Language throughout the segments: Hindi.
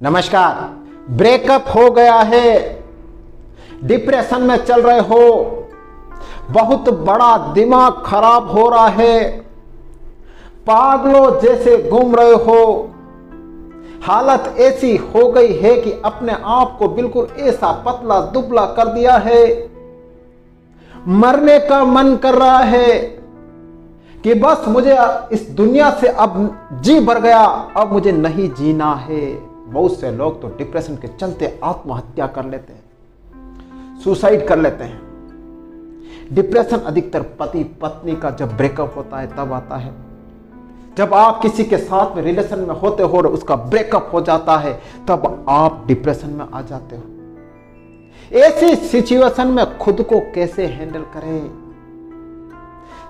नमस्कार। ब्रेकअप हो गया है, डिप्रेशन में चल रहे हो, बहुत बड़ा दिमाग खराब हो रहा है, पागलों जैसे घूम रहे हो, हालत ऐसी हो गई है कि अपने आप को बिल्कुल ऐसा पतला दुबला कर दिया है, मरने का मन कर रहा है कि बस मुझे इस दुनिया से अब जी भर गया, अब मुझे नहीं जीना है। बहुत से लोग तो डिप्रेशन के चलते आत्महत्या कर लेते हैं, सुसाइड कर लेते हैं। डिप्रेशन अधिकतर पति पत्नी का जब ब्रेकअप होता है तब आता है। जब आप किसी के साथ में रिलेशन में होते हो और उसका ब्रेकअप हो जाता है तब आप डिप्रेशन में आ जाते हो। ऐसी सिचुएशन में खुद को कैसे हैंडल करें?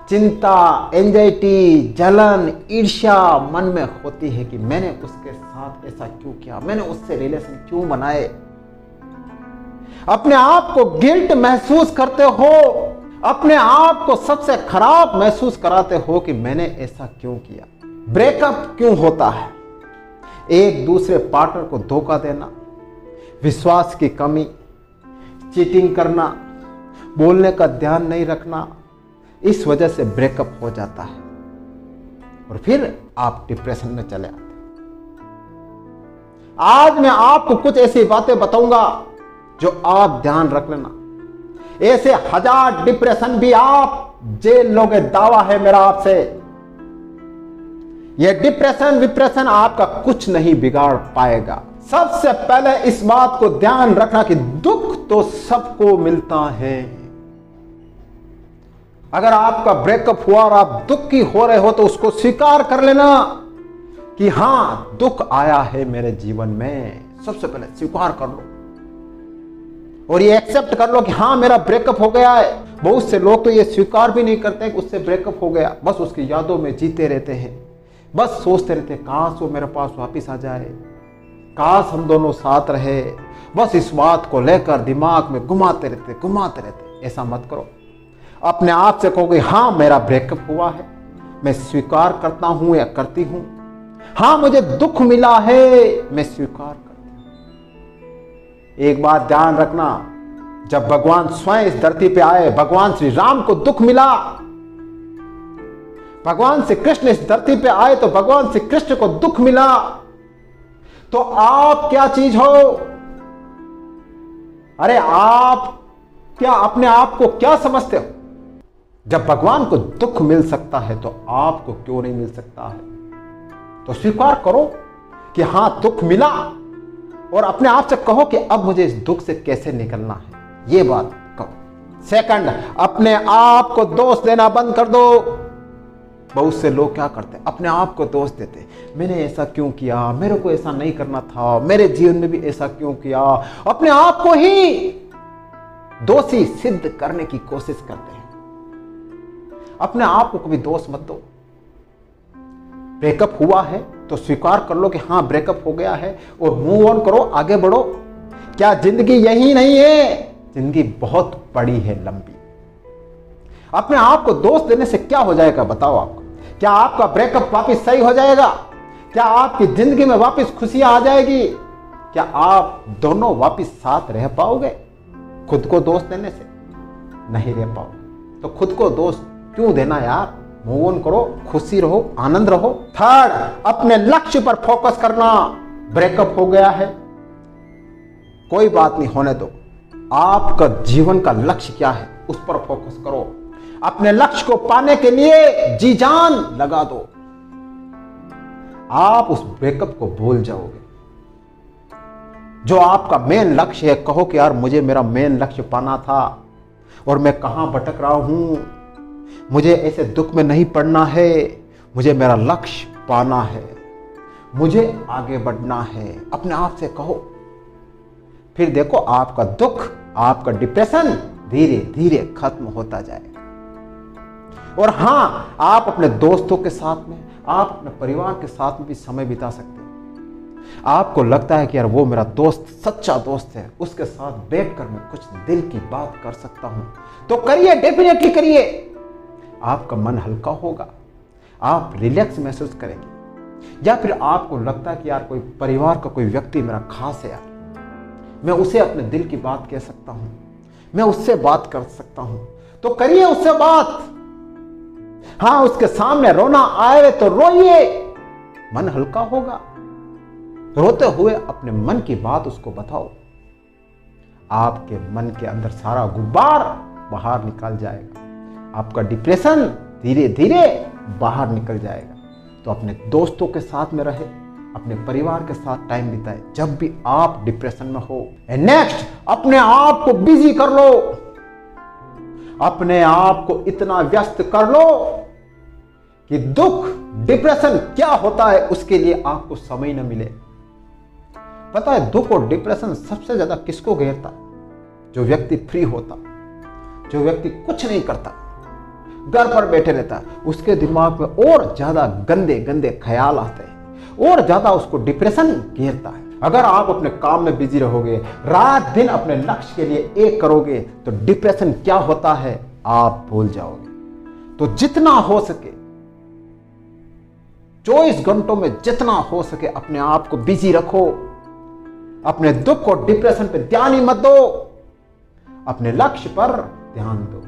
चिंता, एंजाइटी, जलन, ईर्ष्या मन में होती है कि मैंने उसके साथ ऐसा क्यों किया, मैंने उससे रिलेशन क्यों बनाए। अपने आप को गिल्ट महसूस करते हो, अपने आप को सबसे खराब महसूस कराते हो कि मैंने ऐसा क्यों किया। ब्रेकअप क्यों होता है? एक दूसरे पार्टनर को धोखा देना, विश्वास की कमी, चीटिंग करना, बोलने का ध्यान नहीं रखना, इस वजह से ब्रेकअप हो जाता है और फिर आप डिप्रेशन में चले आते हैं। आज मैं आपको कुछ ऐसी बातें बताऊंगा जो आप ध्यान रख लेना। ऐसे 1000 डिप्रेशन भी आप झेल लोगे, दावा है मेरा आपसे। यह डिप्रेशन आपका कुछ नहीं बिगाड़ पाएगा। सबसे पहले इस बात को ध्यान रखना कि दुख तो सबको मिलता है। अगर आपका ब्रेकअप हुआ और आप दुखी हो रहे हो तो उसको स्वीकार कर लेना कि हां, दुख आया है मेरे जीवन में। सबसे पहले स्वीकार कर लो और ये एक्सेप्ट कर लो कि हां, मेरा ब्रेकअप हो गया है। बहुत से लोग तो ये स्वीकार भी नहीं करते कि उससे ब्रेकअप हो गया, बस उसकी यादों में जीते रहते हैं, बस सोचते रहते काश वो मेरे पास वापस आ जाए, काश हम दोनों साथ रहे। बस इस बात को लेकर दिमाग में घुमाते रहते। ऐसा मत करो। अपने आप से कहोगे हां, मेरा ब्रेकअप हुआ है, मैं स्वीकार करता हूं या करती हूं। हां, मुझे दुख मिला है, मैं स्वीकार करती हूं। एक बात ध्यान रखना, जब भगवान स्वयं इस धरती पे आए, भगवान श्री राम को दुख मिला। भगवान श्री कृष्ण इस धरती पे आए तो भगवान श्री कृष्ण को दुख मिला। तो आप क्या चीज हो? अरे आप क्या अपने आप को क्या समझते हो? जब भगवान को दुख मिल सकता है तो आपको क्यों नहीं मिल सकता है? तो स्वीकार करो कि हां, दुख मिला और अपने आप से कहो कि अब मुझे इस दुख से कैसे निकलना है। ये बात कहो। सेकंड, अपने आप को दोष देना बंद कर दो। बहुत से लोग क्या करते हैं, अपने आप को दोष देते, मैंने ऐसा क्यों किया, मेरे को ऐसा नहीं करना था, मेरे जीवन में भी ऐसा क्यों किया। अपने आप को ही दोषी सिद्ध करने की कोशिश करते हैं। अपने आप को कभी दोष मत दो। ब्रेकअप हुआ है तो स्वीकार कर लो कि हां, ब्रेकअप हो गया है और मूव ऑन करो, आगे बढ़ो। क्या जिंदगी यही नहीं है? जिंदगी बहुत बड़ी है, लंबी। अपने आप को दोष देने से क्या हो जाएगा बताओ आपको? क्या आपका ब्रेकअप वापस सही हो जाएगा? क्या आपकी जिंदगी में वापस खुशियां आ जाएगी? क्या आप दोनों वापस साथ रह पाओगे? खुद को दोष देने से नहीं रह पाओगे। तो खुद को दोष क्यों देना यार? मूव ऑन करो, खुशी रहो, आनंद रहो। थर्ड, अपने लक्ष्य पर फोकस करना। ब्रेकअप हो गया है, कोई बात नहीं, होने दो। आपका जीवन का लक्ष्य क्या है उस पर फोकस करो। अपने लक्ष्य को पाने के लिए जी जान लगा दो। आप उस ब्रेकअप को भूल जाओगे। जो आपका मेन लक्ष्य है, कहो कि यार मुझे मेरा मेन लक्ष्य पाना था और मैं कहां भटक रहा हूं, मुझे ऐसे दुख में नहीं पड़ना है, मुझे मेरा लक्ष्य पाना है, मुझे आगे बढ़ना है। अपने आप से कहो, फिर देखो आपका दुख, आपका डिप्रेशन धीरे धीरे खत्म होता जाएगा। और हां, आप अपने दोस्तों के साथ में, आप अपने परिवार के साथ में भी समय बिता सकते हैं। आपको लगता है कि यार वो मेरा दोस्त सच्चा दोस्त है, उसके साथ बैठकर मैं कुछ दिल की बात कर सकता हूं, तो करिए, डेफिनेटली करिए। आपका मन हल्का होगा, आप रिलैक्स महसूस करेंगे। या फिर आपको लगता है कि यार कोई परिवार का कोई व्यक्ति मेरा खास है यार, मैं उसे अपने दिल की बात कह सकता हूं, मैं उससे बात कर सकता हूं, तो करिए उससे बात। हां, उसके सामने रोना आए तो रोइए, मन हल्का होगा। रोते हुए अपने मन की बात उसको बताओ, आपके मन के अंदर सारा गुब्बार बाहर निकल जाएगा, आपका डिप्रेशन धीरे धीरे बाहर निकल जाएगा। तो अपने दोस्तों के साथ में रहे, अपने परिवार के साथ टाइम बिताए जब भी आप डिप्रेशन में हो। नेक्स्ट, अपने आप को बिजी कर लो, अपने आप को इतना व्यस्त कर लो कि दुख डिप्रेशन क्या होता है उसके लिए आपको समय न मिले। पता है दुख और डिप्रेशन सबसे ज्यादा किसको घेरता? जो व्यक्ति फ्री होता, जो व्यक्ति कुछ नहीं करता, घर पर बैठे रहता, उसके दिमाग में और ज्यादा गंदे गंदे ख्याल आते हैं, और ज्यादा उसको डिप्रेशन घेरता है। अगर आप अपने काम में बिजी रहोगे, रात दिन अपने लक्ष्य के लिए एक करोगे, तो डिप्रेशन क्या होता है आप भूल जाओगे। तो जितना हो सके 24 घंटों में जितना हो सके अपने आप को बिजी रखो, अपने दुख और डिप्रेशन पे ध्यान ही मत दो, अपने लक्ष्य पर ध्यान दो।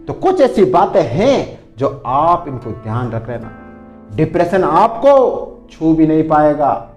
तो कुछ ऐसी बातें हैं जो आप इनको ध्यान रख लेना, डिप्रेशन आपको छू भी नहीं पाएगा।